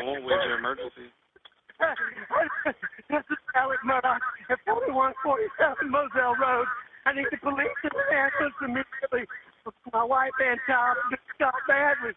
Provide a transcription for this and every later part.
911. Where's your emergency? This is Alex Murdaugh at 4147 Moselle Road. I need the police and the ambulance immediately. My wife and child just shot badly.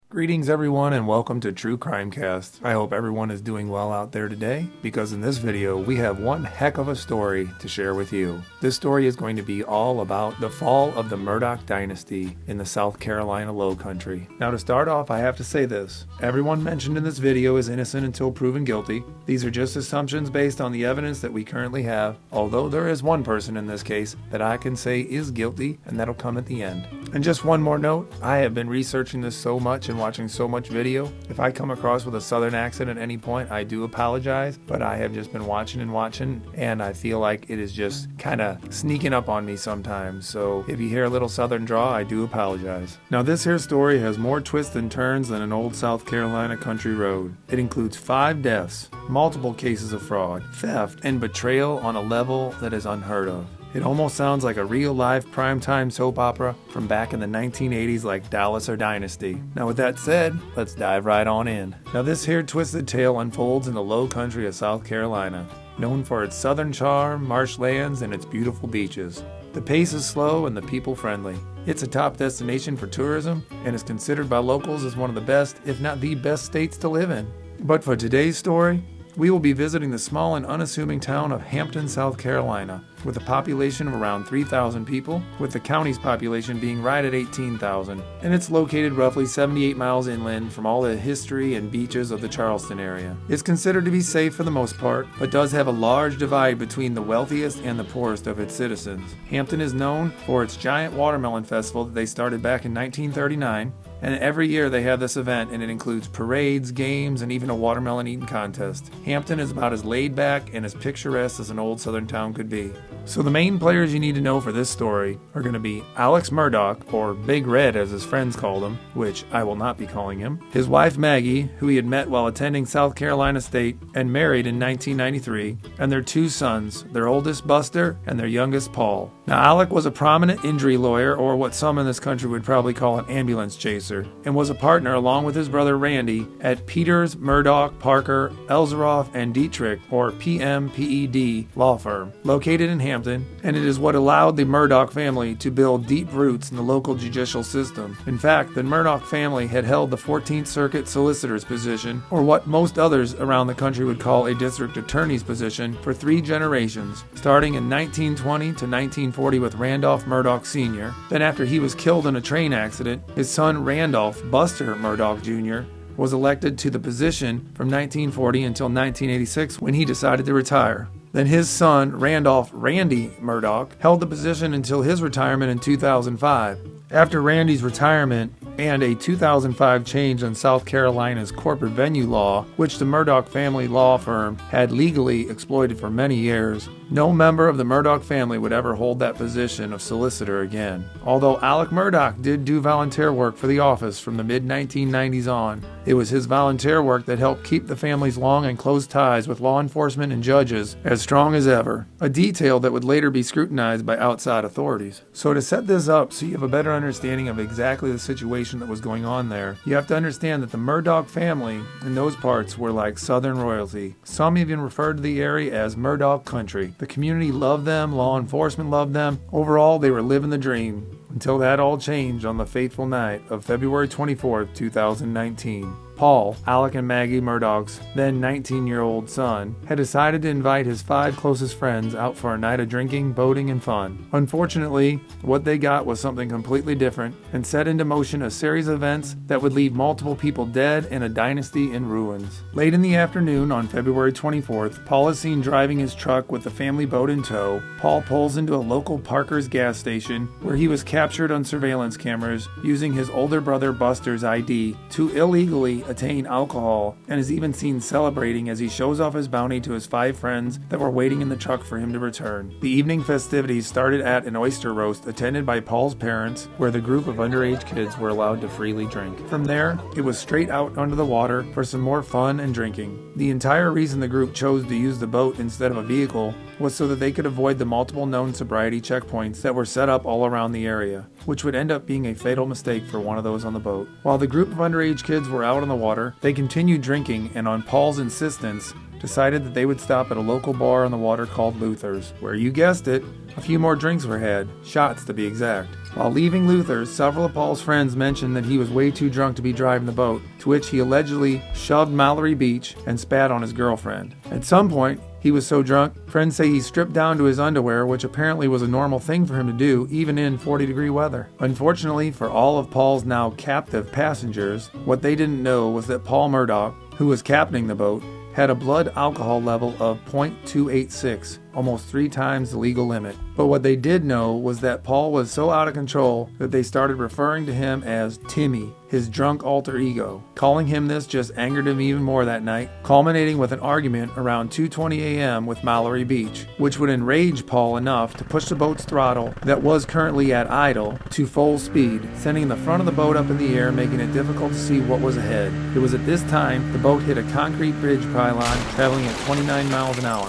Greetings everyone and welcome to True Crime Cast. I hope everyone is doing well out there today, because in this video we have one heck of a story to share with you. This story is going to be all about the fall of the Murdaugh dynasty in the South Carolina Low Country. Now to start off, I have to say this. Everyone mentioned in this video is innocent until proven guilty. These are just assumptions based on the evidence that we currently have, although there is one person in this case that I can say is guilty, and that'll come at the end. And just one more note, I have been researching this so much and watching so much video. If I come across with a southern accent at any point, I do apologize, but I have just been watching, and I feel like it is just kind of sneaking up on me sometimes. So if you hear a little southern draw, I do apologize. Now this here story has more twists and turns than an old South Carolina country road. It includes 5 deaths, multiple cases of fraud, theft, and betrayal on a level that is unheard of. It almost sounds like a real-life primetime soap opera from back in the 1980s like Dallas or Dynasty. Now with that said, let's dive right on in. Now this here twisted tale unfolds in the low country of South Carolina, known for its southern charm, marshlands, and its beautiful beaches. The pace is slow and the people friendly. It's a top destination for tourism and is considered by locals as one of the best, if not the best states to live in. But for today's story, we will be visiting the small and unassuming town of Hampton, South Carolina, with a population of around 3,000 people, with the county's population being right at 18,000, and it's located roughly 78 miles inland from all the history and beaches of the Charleston area. It's considered to be safe for the most part, but does have a large divide between the wealthiest and the poorest of its citizens. Hampton is known for its giant watermelon festival that they started back in 1939, and every year they have this event, and it includes parades, games, and even a watermelon eating contest. Hampton is about as laid back and as picturesque as an old southern town could be. So the main players you need to know for this story are going to be Alex Murdaugh, or Big Red as his friends called him, which I will not be calling him, his wife Maggie, who he had met while attending South Carolina State and married in 1993, and their 2 sons, their oldest Buster and their youngest Paul. Now Alec was a prominent injury lawyer, or what some in this country would probably call an ambulance chaser, and was a partner along with his brother Randy at Peters, Murdaugh, Parker, Elzeroff, and Dietrich, or PMPED law firm, located in Hampton, and it is what allowed the Murdaugh family to build deep roots in the local judicial system. In fact, the Murdaugh family had held the 14th Circuit solicitor's position, or what most others around the country would call a district attorney's position, for 3 generations, starting in 1920 to 1940 with Randolph Murdaugh Sr. Then after he was killed in a train accident, his son Randolph Buster Murdaugh Jr. was elected to the position from 1940 until 1986 when he decided to retire. Then his son, Randolph Randy Murdaugh, held the position until his retirement in 2005. After Randy's retirement and a 2005 change in South Carolina's corporate venue law, which the Murdaugh family law firm had legally exploited for many years, no member of the Murdaugh family would ever hold that position of solicitor again. Although Alex Murdaugh did do volunteer work for the office from the mid-1990s on, it was his volunteer work that helped keep the family's long and close ties with law enforcement and judges as strong as ever, a detail that would later be scrutinized by outside authorities. So to set this up so you have a better understanding of exactly the situation that was going on there, you have to understand that the Murdaugh family in those parts were like Southern royalty. Some even referred to the area as Murdaugh country. The community loved them, law enforcement loved them. Overall, they were living the dream. Until that all changed on the fateful night of February 24th, 2019. Paul, Alec and Maggie Murdaugh's then 19-year-old son, had decided to invite his 5 closest friends out for a night of drinking, boating, and fun. Unfortunately, what they got was something completely different and set into motion a series of events that would leave multiple people dead and a dynasty in ruins. Late in the afternoon on February 24th, Paul is seen driving his truck with the family boat in tow. Paul pulls into a local Parker's gas station where he was captured on surveillance cameras using his older brother Buster's ID to illegally attain alcohol, and is even seen celebrating as he shows off his bounty to his 5 friends that were waiting in the truck for him to return. The evening festivities started at an oyster roast attended by Paul's parents, where the group of underage kids were allowed to freely drink. From there, it was straight out under the water for some more fun and drinking. The entire reason the group chose to use the boat instead of a vehicle was so that they could avoid the multiple known sobriety checkpoints that were set up all around the area, which would end up being a fatal mistake for one of those on the boat. While the group of underage kids were out on the water, they continued drinking and on Paul's insistence, decided that they would stop at a local bar on the water called Luther's, where you guessed it, a few more drinks were had, shots to be exact. While leaving Luther's, several of Paul's friends mentioned that he was way too drunk to be driving the boat, to which he allegedly shoved Mallory Beach and spat on his girlfriend. At some point, he was so drunk, friends say he stripped down to his underwear, which apparently was a normal thing for him to do, even in 40-degree weather. Unfortunately for all of Paul's now captive passengers, what they didn't know was that Paul Murdaugh, who was captaining the boat, had a blood alcohol level of 0.286, almost 3 times the legal limit. But what they did know was that Paul was so out of control that they started referring to him as Timmy, his drunk alter ego. Calling him this just angered him even more that night, culminating with an argument around 2:20 a.m. with Mallory Beach, which would enrage Paul enough to push the boat's throttle, that was currently at idle, to full speed, sending the front of the boat up in the air, making it difficult to see what was ahead. It was at this time the boat hit a concrete bridge pylon, traveling at 29 miles an hour.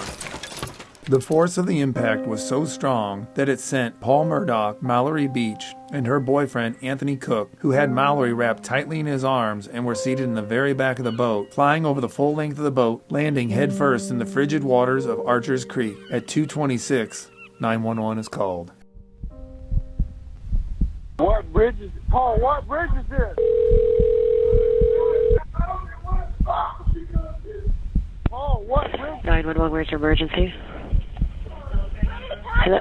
The force of the impact was so strong that it sent Paul Murdaugh, Mallory Beach, and her boyfriend Anthony Cook, who had Mallory wrapped tightly in his arms and were seated in the very back of the boat, flying over the full length of the boat, landing headfirst in the frigid waters of Archer's Creek. At 2:26, 911 is called. What bridge is Paul? What bridge is this? Paul, what bridge? 911, where's your emergency? Hello?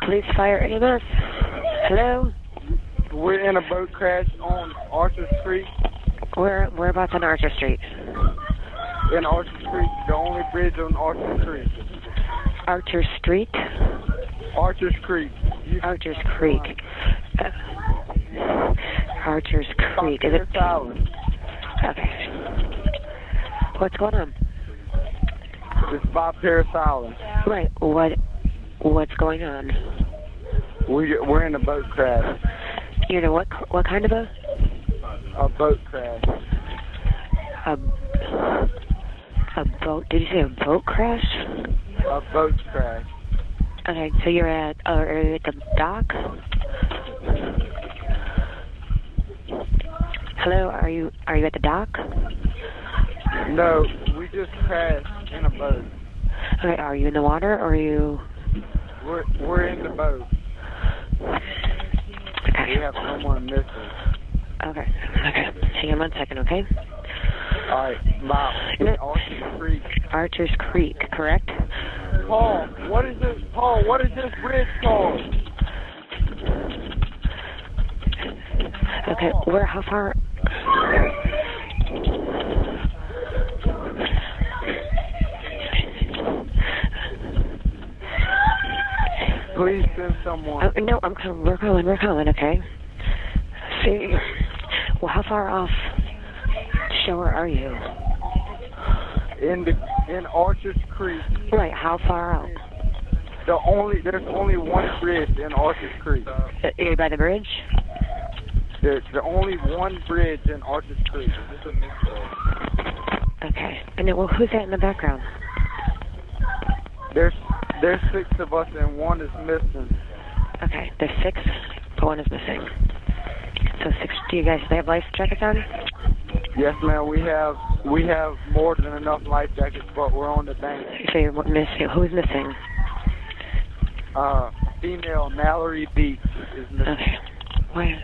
Police, fire, EMS. Hello? We're in a boat crash on Archer Street. Whereabouts on Archer Street? In Archer Street, the only bridge on Archer Street. Archer Street? Archer's Creek. Archer's Creek. Archer's Creek. Is it? Okay. What's going on? It's by Paris Island. Right. What's going on? We're in a boat crash. You know what kind of a? A boat crash. A boat? Did you say a boat crash? A boat crash. Okay, so you're at the dock? Hello, are you at the dock? No, we just crashed in a boat. Okay, are you in the water or are you? We're in the boat. Okay. We have someone missing. Okay. Hang on 1 second, okay? Alright, Archer's Creek. Archer's Creek, correct? Paul, what is this bridge called? Okay, how far? Please send someone. No, we're calling, okay? See, well, how far off shore are you? In Archer's Creek. Right, how far out? There's only one bridge in Archer's Creek. You're by the bridge? There's only one bridge in Archer's Creek. Okay. And then, well, who's that in the background? There's 6 of us and one is missing. Okay, there's 6, but one is missing. So 6. Do you guys have life jackets on? Yes, ma'am. We have more than enough life jackets, but we're on the bank. So you're missing. Who's missing? Female Mallory Beach is missing. Okay. Why?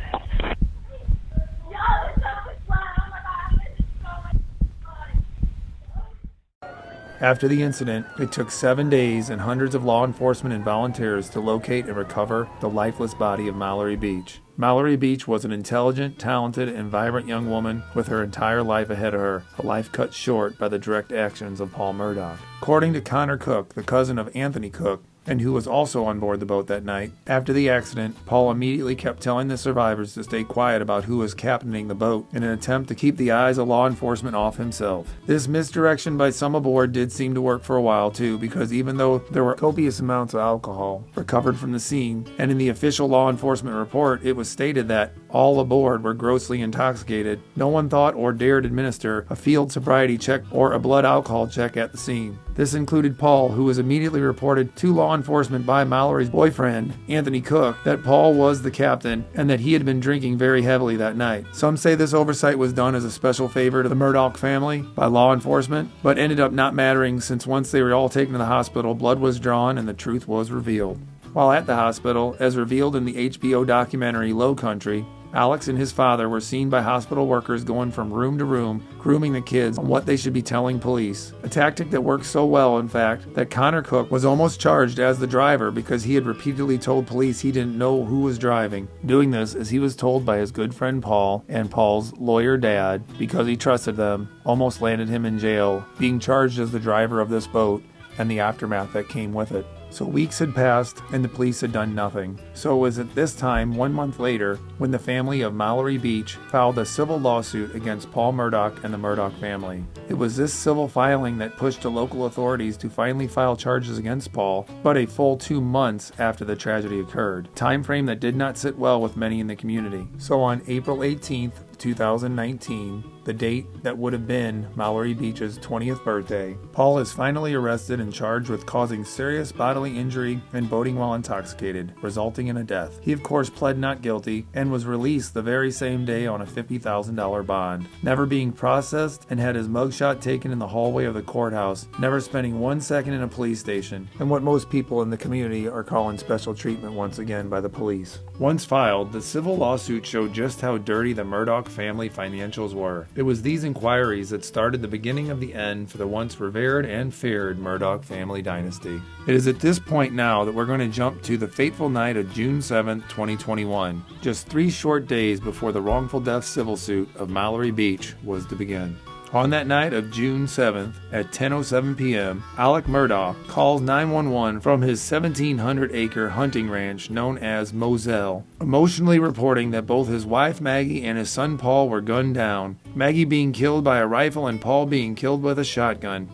After the incident, it took 7 days and hundreds of law enforcement and volunteers to locate and recover the lifeless body of Mallory Beach. Mallory Beach was an intelligent, talented, and vibrant young woman with her entire life ahead of her, a life cut short by the direct actions of Paul Murdaugh. According to Connor Cook, the cousin of Anthony Cook, and who was also on board the boat that night, after the accident, Paul immediately kept telling the survivors to stay quiet about who was captaining the boat in an attempt to keep the eyes of law enforcement off himself. This misdirection by some aboard did seem to work for a while too, because even though there were copious amounts of alcohol recovered from the scene, and in the official law enforcement report it was was stated that all aboard were grossly intoxicated. No one thought or dared administer a field sobriety check or a blood alcohol check at the scene. This included Paul, who was immediately reported to law enforcement by Mallory's boyfriend, Anthony Cook, that Paul was the captain and that he had been drinking very heavily that night. Some say this oversight was done as a special favor to the Murdaugh family by law enforcement, but ended up not mattering since once they were all taken to the hospital, blood was drawn and the truth was revealed. While at the hospital, as revealed in the HBO documentary Low Country, Alex and his father were seen by hospital workers going from room to room, grooming the kids on what they should be telling police. A tactic that worked so well, in fact, that Connor Cook was almost charged as the driver because he had repeatedly told police he didn't know who was driving. Doing this, as he was told by his good friend Paul and Paul's lawyer dad, because he trusted them, almost landed him in jail, being charged as the driver of this boat and the aftermath that came with it. So weeks had passed, and the police had done nothing. So it was at this time, 1 month later, when the family of Mallory Beach filed a civil lawsuit against Paul Murdaugh and the Murdaugh family. It was this civil filing that pushed the local authorities to finally file charges against Paul, but a full 2 months after the tragedy occurred, a time frame that did not sit well with many in the community. So on April 18th, 2019, the date that would have been Mallory Beach's 20th birthday, Paul is finally arrested and charged with causing serious bodily injury and boating while intoxicated, resulting in a death. He of course pled not guilty and was released the very same day on a $50,000 bond, never being processed, and had his mugshot taken in the hallway of the courthouse, never spending 1 second in a police station, and what most people in the community are calling special treatment once again by the police. Once filed, the civil lawsuit showed just how dirty the Murdaugh family financials were. It was these inquiries that started the beginning of the end for the once revered and feared Murdaugh family dynasty. It is at this point now that we're going to jump to the fateful night of June 7th, 2021, just 3 short days before the wrongful death civil suit of Mallory Beach was to begin. On that night of June 7th at 10:07 p.m., Alex Murdaugh calls 911 from his 1,700-acre hunting ranch known as Moselle, emotionally reporting that both his wife Maggie and his son Paul were gunned down, Maggie being killed by a rifle and Paul being killed with a shotgun.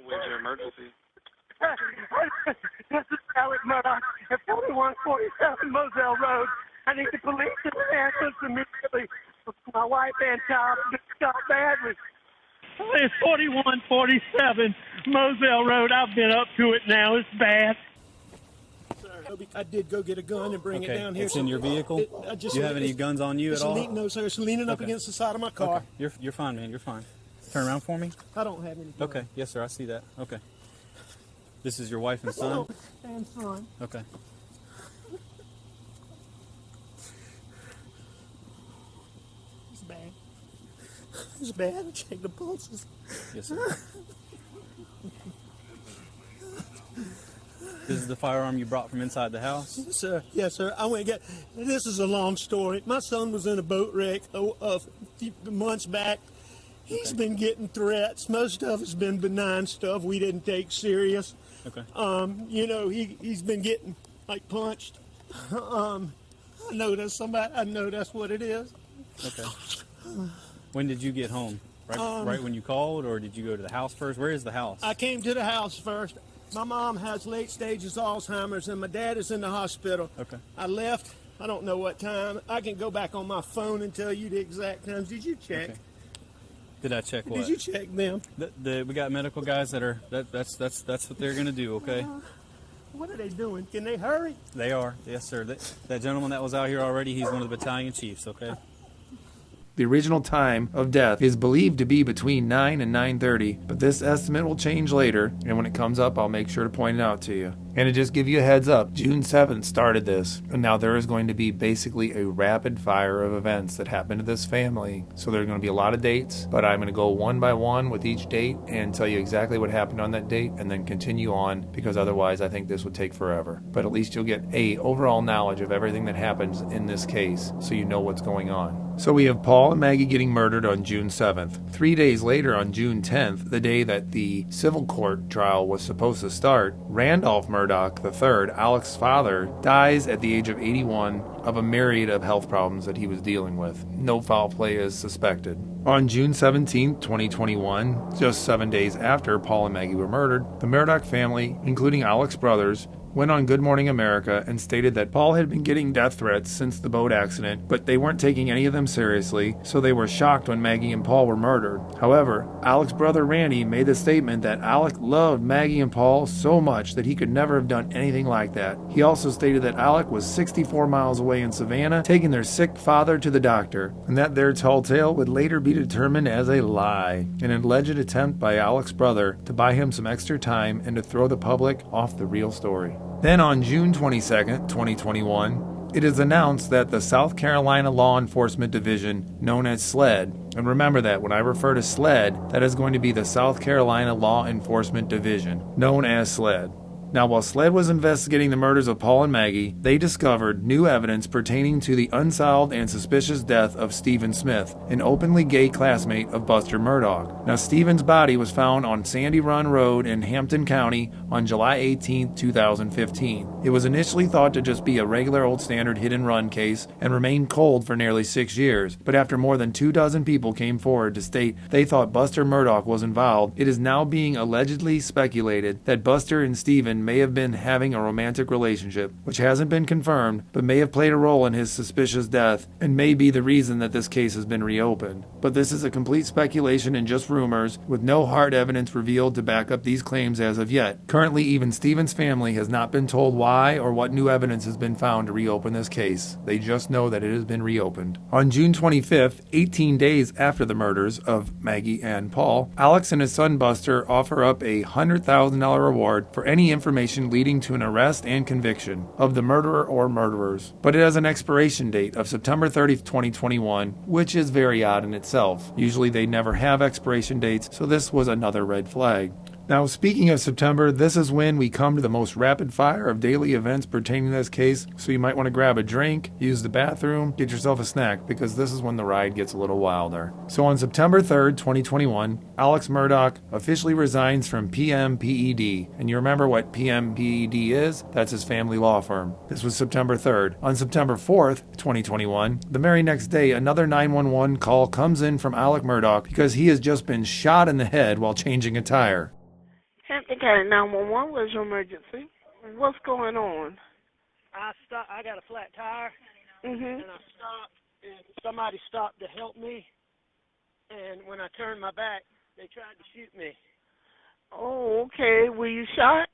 What's your emergency? This is Alex Murdaugh at 4147 Moselle Road. I need the police to answer immediately. My wife and child just got badly. It's 4147 Moselle Road. I've been up to it now. It's bad. Sir, I did go get a gun and bring it down here. It's in your vehicle? Do you have any guns on you at all? No, sir. It's leaning up against the side of my car. Okay. You're fine, man. You're fine. Turn around for me. I don't have any guns. Okay. Yes, sir. I see that. Okay. This is your wife and son? And son. Okay. It's bad. It's bad. Check the pulses. Yes, sir. This is the firearm you brought from inside the house? Yes, sir. Yes, sir. I went and got. This is a long story. My son was in a boat wreck a few months back. He's been getting threats. Most of it's been benign stuff we didn't take serious. Okay. He's been getting like punched. I know that's somebody. I know that's what it is. Okay. When did you get home? Right when you called, or did you go to the house first? Where is the house? I came to the house first. My mom has late stages Alzheimer's, and my dad is in the hospital. Okay. I left. I don't know what time. I can go back on my phone and tell you the exact times. Did you check? Okay. Did I check what? Did you check them? We got medical guys that are. That's what they're gonna do. Okay. What are they doing? Can they hurry? They are. Yes, sir. That gentleman that was out here already. He's one of the battalion chiefs. Okay. The original time of death is believed to be between 9 and 9:30, but this estimate will change later, and when it comes up, I'll make sure to point it out to you. And to just give you a heads up, June 7th started this, and now there is going to be basically a rapid fire of events that happen to this family. So there are going to be a lot of dates, but I'm going to go one by one with each date and tell you exactly what happened on that date, and then continue on, because otherwise I think this would take forever. But at least you'll get a overall knowledge of everything that happens in this case, so you know what's going on. So we have Paul and Maggie getting murdered on June 7th. 3 days later, on June 10th, the day that the civil court trial was supposed to start, Randolph Murdaugh III, Alex's father, dies at the age of 81 of a myriad of health problems that he was dealing with. No foul play is suspected. On June 17, 2021, just 7 days after Paul and Maggie were murdered, the Murdaugh family, including Alex's brothers, went on Good Morning America and stated that Paul had been getting death threats since the boat accident, but they weren't taking any of them seriously, so they were shocked when Maggie and Paul were murdered. However, Alex's brother Randy made the statement that Alec loved Maggie and Paul so much that he could never have done anything like that. He also stated that Alec was 64 miles away in Savannah, taking their sick father to the doctor, and that their tall tale would later be determined as a lie, an alleged attempt by Alec's brother to buy him some extra time and to throw the public off the real story. Then on June 22nd, 2021, it is announced that the South Carolina Law Enforcement Division, known as SLED, and remember that when I refer to SLED, that is going to be the South Carolina Law Enforcement Division, known as SLED. Now, while SLED was investigating the murders of Paul and Maggie, they discovered new evidence pertaining to the unsolved and suspicious death of Stephen Smith, an openly gay classmate of Buster Murdaugh. Now, Stephen's body was found on Sandy Run Road in Hampton County on July 18, 2015. It was initially thought to just be a regular old standard hit-and-run case and remained cold for nearly 6 years, but after more than 24 people came forward to state they thought Buster Murdaugh was involved, it is now being allegedly speculated that Buster and Stephen may have been having a romantic relationship, which hasn't been confirmed, but may have played a role in his suspicious death and may be the reason that this case has been reopened. But this is a complete speculation and just rumors, with no hard evidence revealed to back up these claims as of yet. Currently, even Stephen's family has not been told why or what new evidence has been found to reopen this case. They just know that it has been reopened. On June 25th, 18 days after the murders of Maggie and Paul, Alex and his son Buster offer up a $100,000 reward for any information leading to an arrest and conviction of the murderer or murderers. But it has an expiration date of September 30th, 2021, which is very odd in itself. Usually they never have expiration dates, so this was another red flag. Now, speaking of September, this is when we come to the most rapid fire of daily events pertaining to this case, so you might want to grab a drink, use the bathroom, get yourself a snack, because this is when the ride gets a little wilder. So on September 3rd, 2021, Alex Murdaugh officially resigns from PMPED. And you remember what PMPED is? That's his family law firm. This was September 3rd. On September 4th, 2021, the very next day, another 911 call comes in from Alex Murdaugh because he has just been shot in the head while changing a tire. Hampton County 911 was your emergency. What's going on? I got a flat tire, Mm-hmm. and I stopped, and somebody stopped to help me. And when I turned my back, they tried to shoot me. Oh, okay. Were you shot?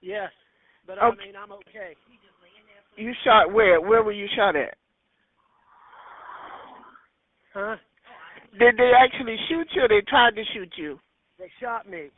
Yes, but Okay. I mean, I'm okay. You shot where? Where were you shot at? Huh? Did they actually shoot you or they tried to shoot you? They shot me.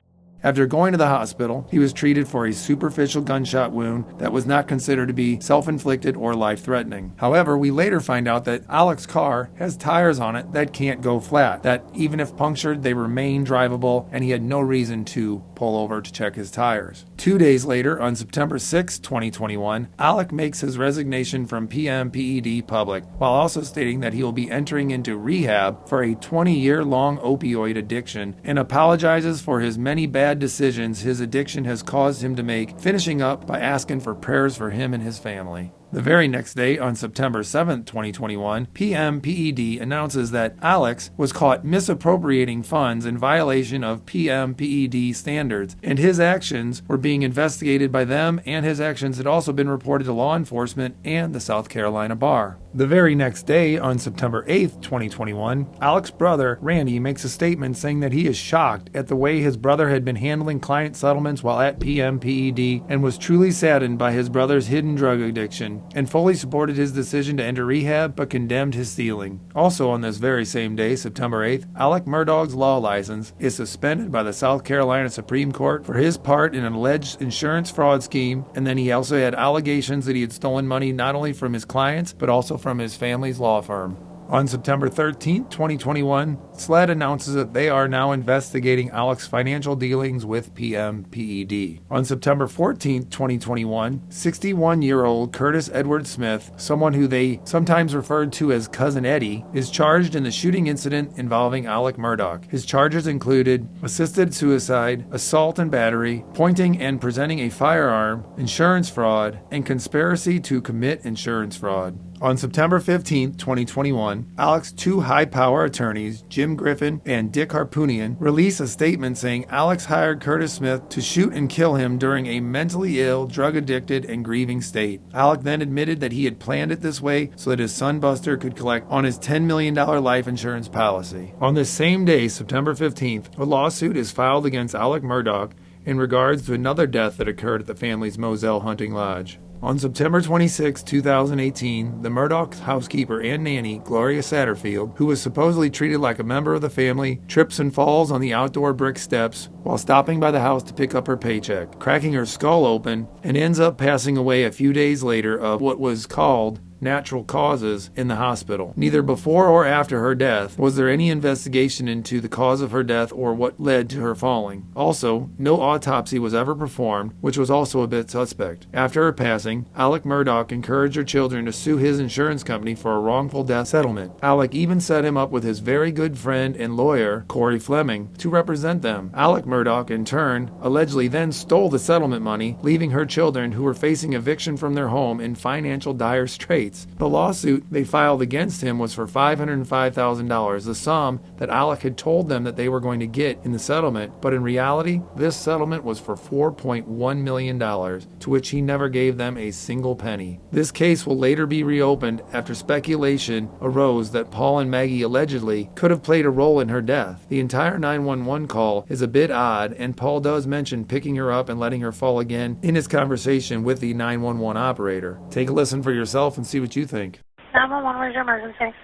After going to the hospital, he was treated for a superficial gunshot wound that was not considered to be self-inflicted or life-threatening. However, we later find out that Alex's car has tires on it that can't go flat, that even if punctured, they remain drivable, and he had no reason to pull over to check his tires. 2 days later, on September 6, 2021, Alec makes his resignation from PMPED public, while also stating that he will be entering into rehab for a 20-year-long opioid addiction and apologizes for his many bad decisions his addiction has caused him to make, finishing up by asking for prayers for him and his family. The very next day, on September 7, 2021, PMPED announces that Alex was caught misappropriating funds in violation of PMPED standards, and his actions were being investigated by them, and his actions had also been reported to law enforcement and the South Carolina Bar. The very next day, on September 8, 2021, Alex's brother, Randy, makes a statement saying that he is shocked at the way his brother had been handling client settlements while at PMPED and was truly saddened by his brother's hidden drug addiction, and fully supported his decision to enter rehab but condemned his stealing. Also on this very same day, September 8th, Alex Murdaugh's law license is suspended by the South Carolina Supreme Court for his part in an alleged insurance fraud scheme, and then he also had allegations that he had stolen money not only from his clients but also from his family's law firm. On September 13, 2021, SLED announces that they are now investigating Alex's financial dealings with PMPED. On September 14, 2021, 61-year-old Curtis Edward Smith, someone who they sometimes referred to as Cousin Eddie, is charged in the shooting incident involving Alex Murdaugh. His charges included assisted suicide, assault and battery, pointing and presenting a firearm, insurance fraud, and conspiracy to commit insurance fraud. On September 15, 2021, Alex's two high-power attorneys, Jim Griffin and Dick Harpoonian, released a statement saying Alex hired Curtis Smith to shoot and kill him during a mentally ill, drug-addicted, and grieving state. Alex then admitted that he had planned it this way so that his son Buster could collect on his $10 million life insurance policy. On this same day, September 15th, a lawsuit is filed against Alex Murdaugh in regards to another death that occurred at the family's Moselle hunting lodge. On September 26, 2018, the Murdaugh housekeeper and nanny, Gloria Satterfield, who was supposedly treated like a member of the family, trips and falls on the outdoor brick steps while stopping by the house to pick up her paycheck, cracking her skull open, and ends up passing away a few days later of what was called natural causes in the hospital. Neither before or after her death was there any investigation into the cause of her death or what led to her falling. Also, no autopsy was ever performed, which was also a bit suspect. After her passing, Alex Murdaugh encouraged her children to sue his insurance company for a wrongful death settlement. Alex even set him up with his very good friend and lawyer, Cory Fleming, to represent them. Alex Murdaugh, in turn, allegedly then stole the settlement money, leaving her children, who were facing eviction from their home, in financial dire straits. The lawsuit they filed against him was for $505,000, the sum that Alex had told them that they were going to get in the settlement, but in reality, this settlement was for $4.1 million, to which he never gave them a single penny. This case will later be reopened after speculation arose that Paul and Maggie allegedly could have played a role in her death. The entire 911 call is a bit odd, and Paul does mention picking her up and letting her fall again in his conversation with the 911 operator. Take a listen for yourself and see what you think. 911, where's your emergency?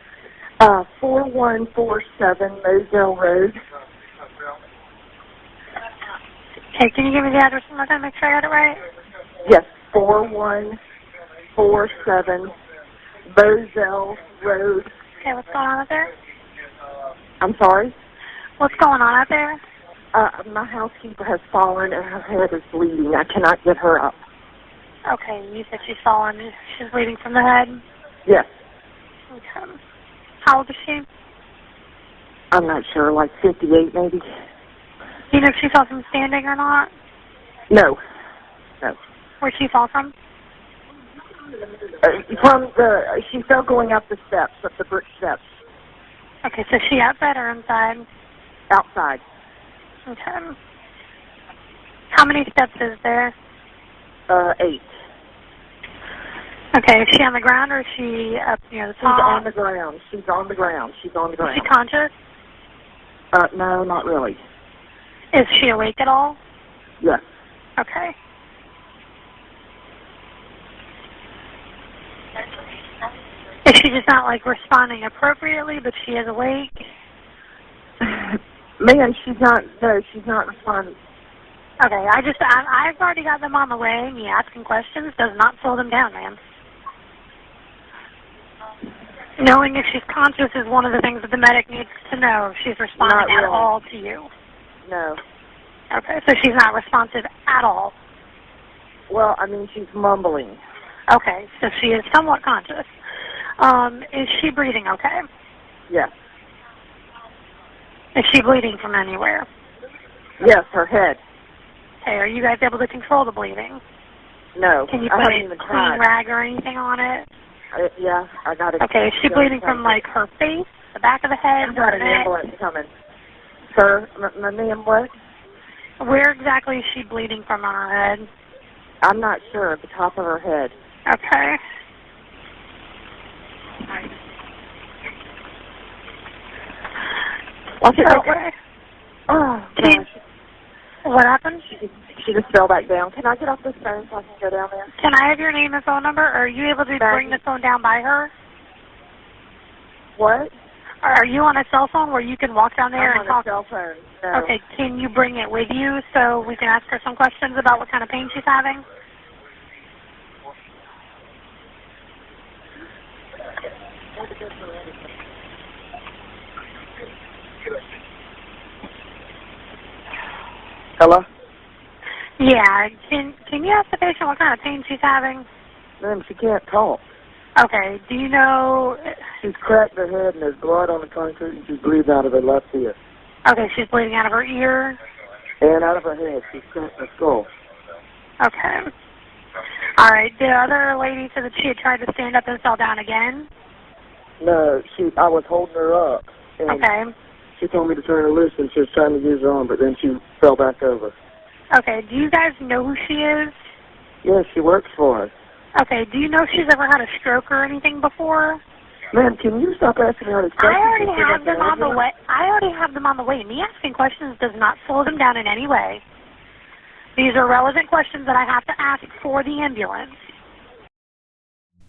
4147 Moselle Road. Okay, can you give me the address one more time, make sure I got it right? Yes, 4147 Moselle Road. Okay, what's going on out there? I'm sorry? What's going on out there? My housekeeper has fallen and her head is bleeding. I cannot get her up. Okay, you said she's fallen. She's bleeding from the head? Yes. Okay. How old is she? I'm not sure, like 58 maybe. Do you know if she fell from standing or not? No. No. Where'd she fall from? She fell going up the steps, up the brick steps. Okay, so she outside or inside? Outside. Okay. How many steps is there? 8. Okay, is she on the ground or is she up near the top? She's on the ground. She's on the ground. She's on the ground. Is she conscious? No, not really. Is she awake at all? Yes. Okay. Is she just not, like, responding appropriately, but she is awake? Man, she's not responding. Okay, I've already got them on the way. Me asking questions does not slow them down, man. Knowing if she's conscious is one of the things that the medic needs to know if she's responding at all to you. No. Okay, so she's not responsive at all. Well, I mean, she's mumbling. Okay, so she is somewhat conscious. Is she breathing okay? Yes. Is she bleeding from anywhere? Yes, her head. Okay, are you guys able to control the bleeding? No. Can you put a clean rag or anything on it? Yeah, I got it. Okay, is she bleeding from, like, her face, the back of the head? I've got an ambulance coming. Sir, my name what? Where exactly is she bleeding from on her head? I'm not sure, at the top of her head. Okay. Okay. Oh, gosh. What happened? She just fell back down. Can I get off this phone so I can go down there? Can I have your name and phone number? Or are you able to bring the phone down by her? What? Are you on a cell phone where you can walk down there and talk? I'm on a cell phone. No. Okay, can you bring it with you so we can ask her some questions about what kind of pain she's having? Hello? Yeah, can you ask the patient what kind of pain she's having? Ma'am, she can't talk. Okay, do you know... She's cracked her head and there's blood on the concrete and she's bleeding out of her left ear. Okay, she's bleeding out of her ear? And out of her head. She's cracked her skull. Okay. All right. The other lady said that she had tried to stand up and fell down again. No, I was holding her up. And Okay. she told me to turn her loose and she was trying to use her arm, but then she fell back over. Okay. Do you guys know who she is? Yeah, she works for us. Okay. Do you know if she's ever had a stroke or anything before? Man, can you stop asking her these questions? I already have them on the way. Me asking questions does not slow them down in any way. These are relevant questions that I have to ask for the ambulance.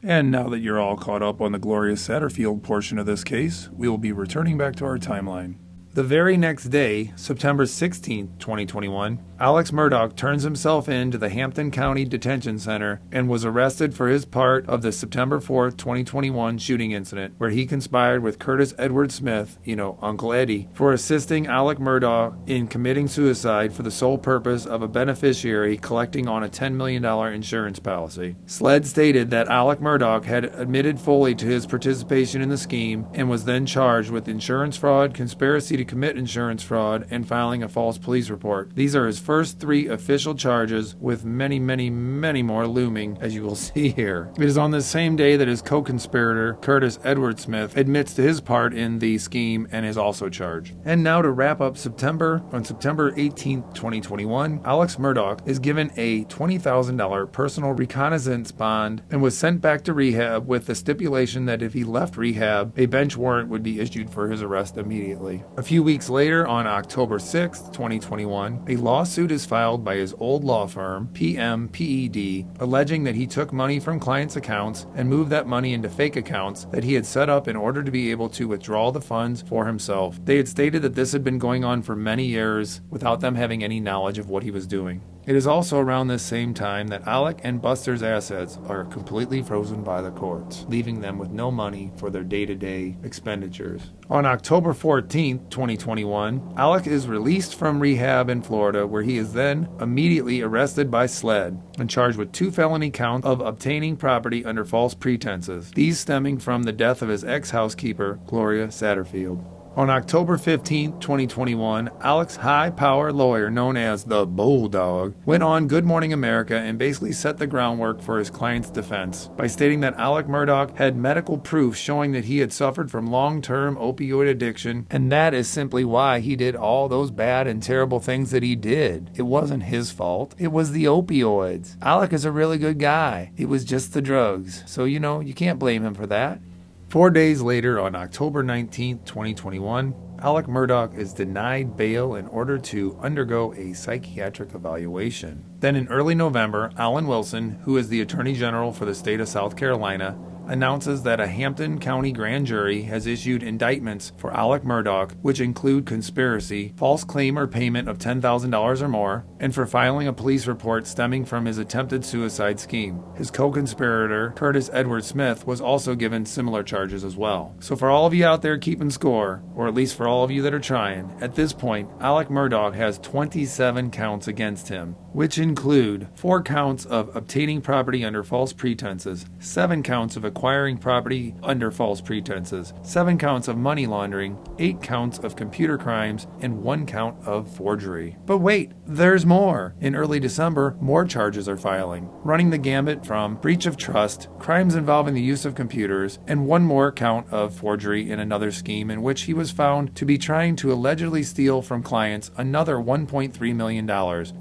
And now that you're all caught up on the Gloria Satterfield portion of this case, we will be returning back to our timeline. The very next day, September 16, 2021, Alex Murdaugh turns himself in to the Hampton County Detention Center and was arrested for his part of the September 4, 2021 shooting incident, where he conspired with Curtis Edward Smith, Uncle Eddie, for assisting Alex Murdaugh in committing suicide for the sole purpose of a beneficiary collecting on a $10 million insurance policy. SLED stated that Alex Murdaugh had admitted fully to his participation in the scheme and was then charged with insurance fraud, conspiracy to commit insurance fraud, and filing a false police report. These are his first 3 official charges, with many, many, many more looming, as you will see here. It is on this same day that his co-conspirator, Curtis Edward Smith, admits to his part in the scheme and is also charged. And now to wrap up September, on September 18, 2021, Alex Murdaugh is given a $20,000 personal reconnaissance bond and was sent back to rehab with the stipulation that if he left rehab, a bench warrant would be issued for his arrest immediately. A few weeks later, on October 6, 2021, a lawsuit is filed by his old law firm, PMPED, alleging that he took money from clients' accounts and moved that money into fake accounts that he had set up in order to be able to withdraw the funds for himself. They had stated that this had been going on for many years without them having any knowledge of what he was doing. It is also around this same time that Alec and Buster's assets are completely frozen by the courts, leaving them with no money for their day-to-day expenditures. On October 14, 2021, Alec is released from rehab in Florida, where he is then immediately arrested by SLED and charged with 2 felony counts of obtaining property under false pretenses, these stemming from the death of his ex-housekeeper, Gloria Satterfield. On October 15, 2021, Alec's high-power lawyer, known as the Bulldog, went on Good Morning America and basically set the groundwork for his client's defense by stating that Alex Murdaugh had medical proof showing that he had suffered from long-term opioid addiction, and that is simply why he did all those bad and terrible things that he did. It wasn't his fault. It was the opioids. Alec is a really good guy. It was just the drugs. So, you can't blame him for that. 4 days later, on October 19, 2021, Alex Murdaugh is denied bail in order to undergo a psychiatric evaluation. Then in early November, Alan Wilson, who is the Attorney General for the state of South Carolina, announces that a Hampton County grand jury has issued indictments for Alex Murdaugh, which include conspiracy, false claim or payment of $10,000 or more, and for filing a police report stemming from his attempted suicide scheme. His co-conspirator, Curtis Edward Smith, was also given similar charges as well. So for all of you out there keeping score, or at least for all of you that are trying, at this point, Alex Murdaugh has 27 counts against him, which include 4 counts of obtaining property under false pretenses, 7 counts of acquiring property under false pretenses, 7 counts of money laundering, 8 counts of computer crimes, and 1 count of forgery. But wait, there's more. In early December, more charges are filing, running the gambit from breach of trust, crimes involving the use of computers, and 1 more count of forgery in another scheme in which he was found to be trying to allegedly steal from clients another $1.3 million,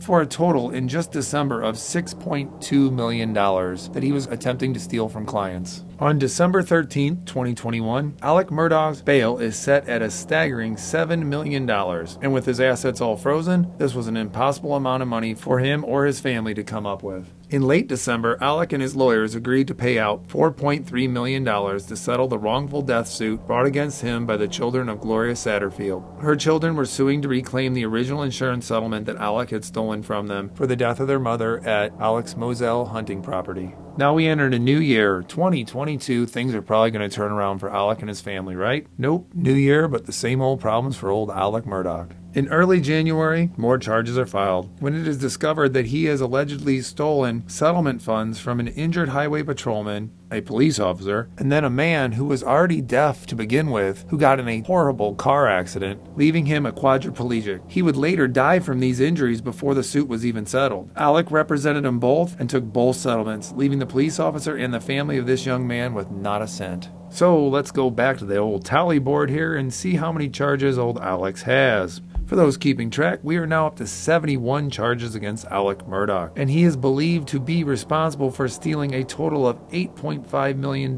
for a total in just December of $6.2 million that he was attempting to steal from clients. On December 13, 2021, Alex Murdaugh's bail is set at a staggering $7 million, and with his assets all frozen, this was an impossible amount of money for him or his family to come up with. In late December, Alex and his lawyers agreed to pay out $4.3 million to settle the wrongful death suit brought against him by the children of Gloria Satterfield. Her children were suing to reclaim the original insurance settlement that Alex had stolen from them for the death of their mother at Alex Moselle hunting property. Now we entered a new year, 2022. Things are probably going to turn around for Alex and his family, right? Nope, new year, but the same old problems for old Alex Murdaugh. In early January, more charges are filed when it is discovered that he has allegedly stolen settlement funds from an injured highway patrolman a police officer, and then a man who was already deaf to begin with, who got in a horrible car accident, leaving him a quadriplegic. He would later die from these injuries before the suit was even settled. Alec represented them both and took both settlements, leaving the police officer and the family of this young man with not a cent. So let's go back to the old tally board here and see how many charges old Alex has. For those keeping track, we are now up to 71 charges against Alex Murdaugh, and he is believed to be responsible for stealing a total of $8.5 million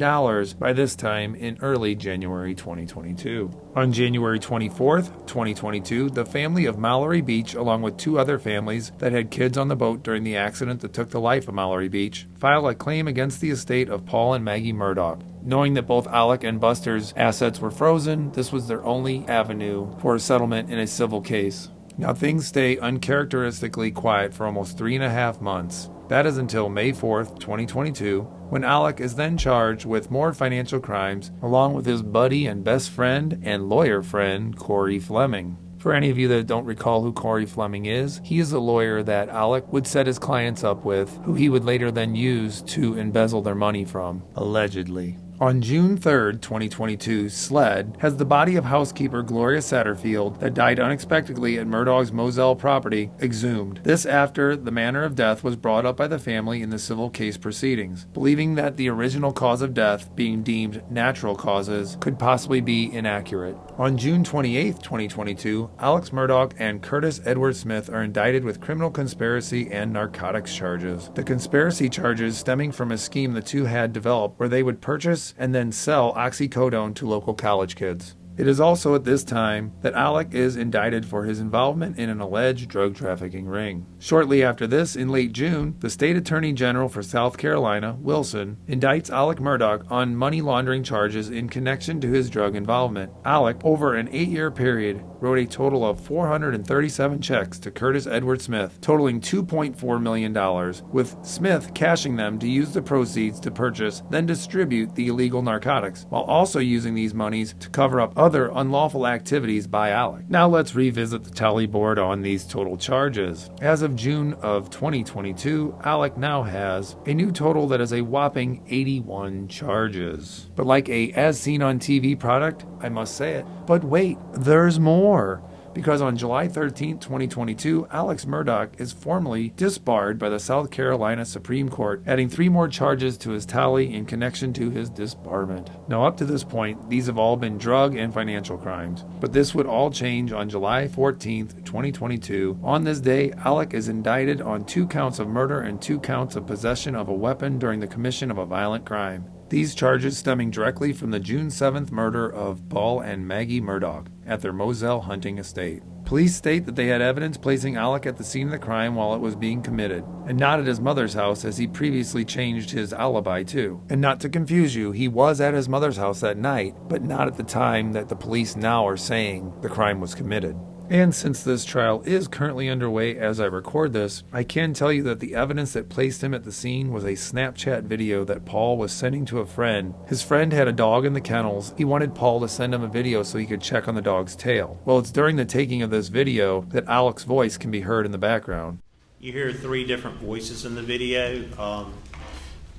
by this time in early January 2022. On January 24th, 2022, the family of Mallory Beach, along with two other families that had kids on the boat during the accident that took the life of Mallory Beach, filed a claim against the estate of Paul and Maggie Murdaugh. Knowing that both Alec and Buster's assets were frozen, this was their only avenue for a settlement in a civil case. Now things stay uncharacteristically quiet for almost 3.5 months. That is until May 4th, 2022, when Alec is then charged with more financial crimes, along with his buddy and best friend and lawyer friend, Cory Fleming. For any of you that don't recall who Cory Fleming is, he is a lawyer that Alec would set his clients up with, who he would later then use to embezzle their money from, allegedly. On June 3rd, 2022, SLED has the body of housekeeper Gloria Satterfield that died unexpectedly at Murdaugh's Moselle property exhumed. This after the manner of death was brought up by the family in the civil case proceedings, believing that the original cause of death, being deemed natural causes, could possibly be inaccurate. On June 28th, 2022, Alex Murdaugh and Curtis Edward Smith are indicted with criminal conspiracy and narcotics charges. The conspiracy charges stemming from a scheme the two had developed where they would purchase and then sell oxycodone to local college kids. It is also at this time that Alec is indicted for his involvement in an alleged drug trafficking ring. Shortly after this, in late June, the State Attorney General for South Carolina, Wilson, indicts Alex Murdaugh on money laundering charges in connection to his drug involvement. Alec, over an 8-year period, wrote a total of 437 checks to Curtis Edward Smith, totaling $2.4 million, with Smith cashing them to use the proceeds to purchase, then distribute the illegal narcotics, while also using these monies to cover up other unlawful activities by Alec. Now let's revisit the tally board on these total charges. As of June of 2022, Alec now has a new total that is a whopping 81 charges. But like a as seen on TV product, I must say it, but wait, there's more. Because on July 13, 2022, Alex Murdaugh is formally disbarred by the South Carolina Supreme Court, adding 3 more charges to his tally in connection to his disbarment. Now up to this point, these have all been drug and financial crimes. But this would all change on July 14, 2022. On this day, Alec is indicted on 2 counts of murder and 2 counts of possession of a weapon during the commission of a violent crime. These charges stemming directly from the June 7th murder of Paul and Maggie Murdaugh at their Moselle hunting estate. Police state that they had evidence placing Alec at the scene of the crime while it was being committed, and not at his mother's house as he previously changed his alibi to. And not to confuse you, he was at his mother's house that night, but not at the time that the police now are saying the crime was committed. And since this trial is currently underway as I record this, I can tell you that the evidence that placed him at the scene was a Snapchat video that Paul was sending to a friend. His friend had a dog in the kennels. He wanted Paul to send him a video so he could check on the dog's tail. Well, it's during the taking of this video that Alec's voice can be heard in the background. You hear 3 different voices in the video.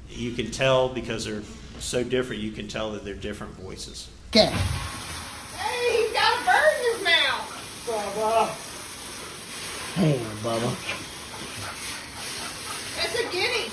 You can tell because they're so different, you can tell that they're different voices. Okay. Hey, he's got a bird in his mouth. Bubba. Hey, Bubba. That's a guinea.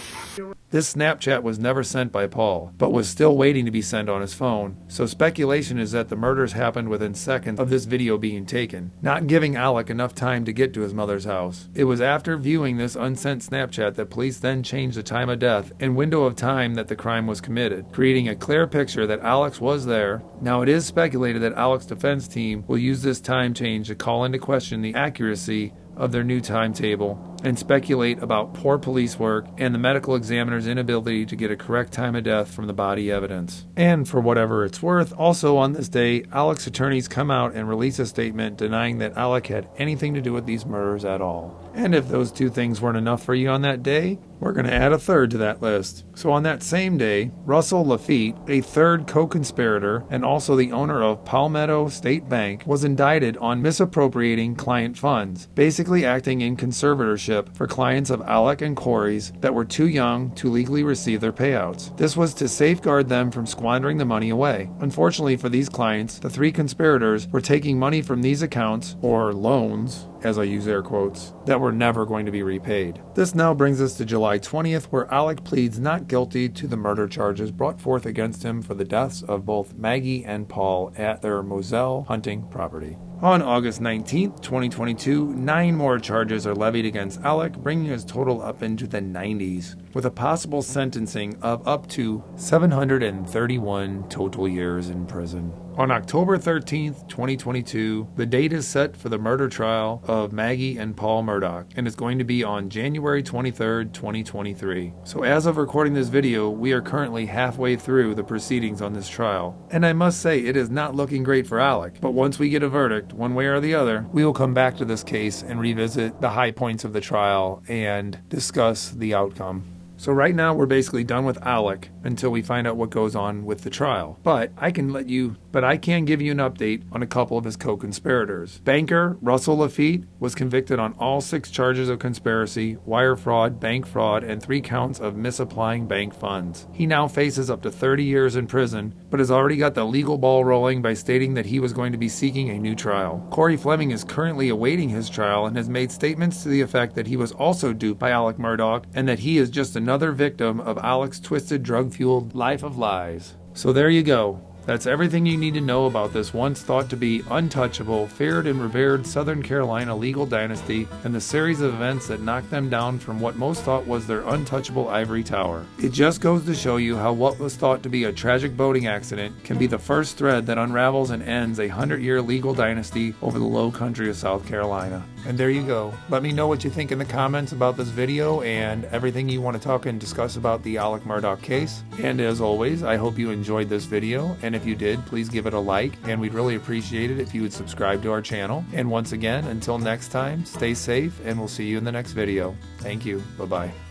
This Snapchat was never sent by Paul, but was still waiting to be sent on his phone, so speculation is that the murders happened within seconds of this video being taken, not giving Alec enough time to get to his mother's house. It was after viewing this unsent Snapchat that police then changed the time of death and window of time that the crime was committed, creating a clear picture that Alex was there. Now it is speculated that Alec's defense team will use this time change to call into question the accuracy of their new timetable and speculate about poor police work and the medical examiner's inability to get a correct time of death from the body evidence. And for whatever it's worth, also on this day, Alec's attorneys come out and release a statement denying that Alec had anything to do with these murders at all. And if those 2 things weren't enough for you on that day, we're going to add a third to that list. So on that same day, Russell Laffitte, a third co-conspirator and also the owner of Palmetto State Bank, was indicted on misappropriating client funds, basically acting in conservatorship membership for clients of Alec and Cory's that were too young to legally receive their payouts. This was to safeguard them from squandering the money away. Unfortunately for these clients, the 3 conspirators were taking money from these accounts, or loans, as I use air quotes, that were never going to be repaid. This now brings us to July 20th, where Alec pleads not guilty to the murder charges brought forth against him for the deaths of both Maggie and Paul at their Moselle hunting property. On August 19th, 2022, 9 more charges are levied against Alec, bringing his total up into the 90s, with a possible sentencing of up to 731 total years in prison. On October 13th, 2022, the date is set for the murder trial of Maggie and Paul Murdaugh, and it's going to be on January 23rd, 2023. So as of recording this video, we are currently halfway through the proceedings on this trial. And I must say, it is not looking great for Alec, but once we get a verdict, one way or the other, we will come back to this case and revisit the high points of the trial and discuss the outcome. So right now we're basically done with Alec until we find out what goes on with the trial. But I can give you an update on a couple of his co-conspirators. Banker Russell Laffitte was convicted on all 6 charges of conspiracy, wire fraud, bank fraud, and 3 counts of misapplying bank funds. He now faces up to 30 years in prison, but has already got the legal ball rolling by stating that he was going to be seeking a new trial. Cory Fleming is currently awaiting his trial and has made statements to the effect that he was also duped by Alex Murdaugh and that he is just another victim of Alec's twisted, drug-fueled life of lies. So there you go. That's everything you need to know about this once thought to be untouchable, feared and revered Southern Carolina legal dynasty and the series of events that knocked them down from what most thought was their untouchable ivory tower. It just goes to show you how what was thought to be a tragic boating accident can be the first thread that unravels and ends a 100-year legal dynasty over the low country of South Carolina. And there you go. Let me know what you think in the comments about this video and everything you want to talk and discuss about the Alex Murdaugh case. And as always, I hope you enjoyed this video, and if you did, please give it a like, and we'd really appreciate it if you would subscribe to our channel. And once again, until next time, stay safe, and we'll see you in the next video. Thank you. Bye-bye.